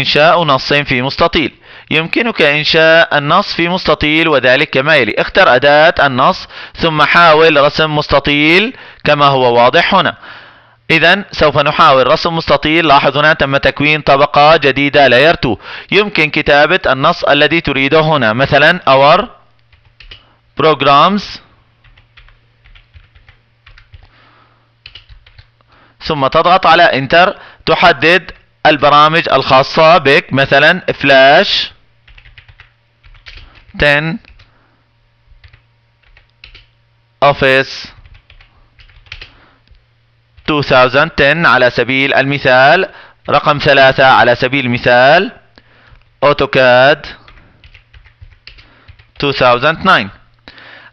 إنشاء نص في مستطيل. يمكنك إنشاء النص في مستطيل وذلك كما يلي. اختر أداة النص ثم حاول رسم مستطيل كما هو واضح هنا. إذا سوف نحاول رسم مستطيل. لاحظ هنا تم تكوين طبقة جديدة layer 2. يمكن كتابة النص الذي تريده هنا، مثلا our programs، ثم تضغط على Enter. تحدد البرامج الخاصة بك، مثلا فلاش 10، اوفيس 2010 على سبيل المثال، رقم 3 على سبيل المثال اوتوكاد 2009.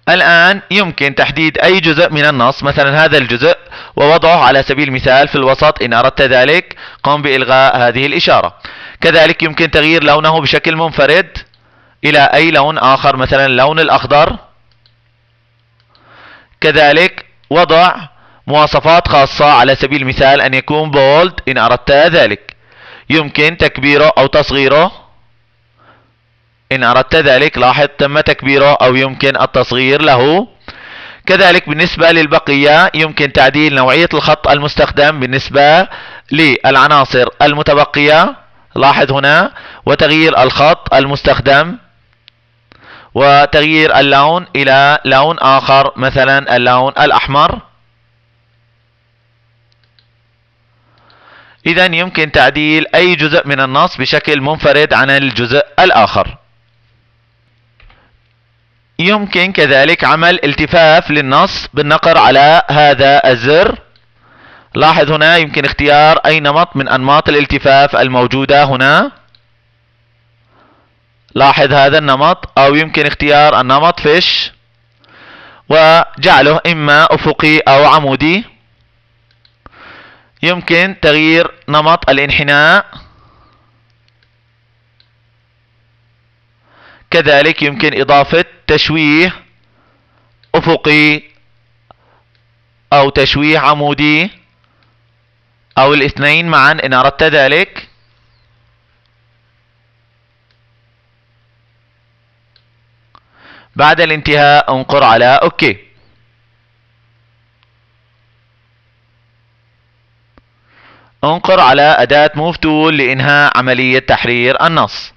الآن يمكن تحديد أي جزء من النص، مثلا هذا الجزء، ووضعه على سبيل المثال في الوسط. إن أردت ذلك قم بإلغاء هذه الإشارة. كذلك يمكن تغيير لونه بشكل منفرد إلى أي لون آخر، مثلا اللون الأخضر. كذلك وضع مواصفات خاصة، على سبيل المثال أن يكون بولد إن أردت ذلك. يمكن تكبيره أو تصغيره إن أردت ذلك. لاحظ تم تكبيره أو يمكن التصغير له. كذلك بالنسبة للبقية يمكن تعديل نوعية الخط المستخدم بالنسبة للعناصر المتبقية. لاحظ هنا، وتغيير الخط المستخدم، وتغيير اللون إلى لون آخر، مثلا اللون الأحمر. إذا يمكن تعديل أي جزء من النص بشكل منفرد عن الجزء الآخر. يمكن كذلك عمل التفاف للنص بالنقر على هذا الزر. لاحظ هنا يمكن اختيار أي نمط من أنماط الالتفاف الموجودة هنا. لاحظ هذا النمط، أو يمكن اختيار النمط فيش وجعله إما أفقي أو عمودي. يمكن تغيير نمط الانحناء. كذلك يمكن إضافة تشويه أفقي أو تشويه عمودي أو الاثنين معا إن أردت ذلك. بعد الانتهاء انقر على OK. انقر على أداة Move Tool لإنهاء عملية تحرير النص.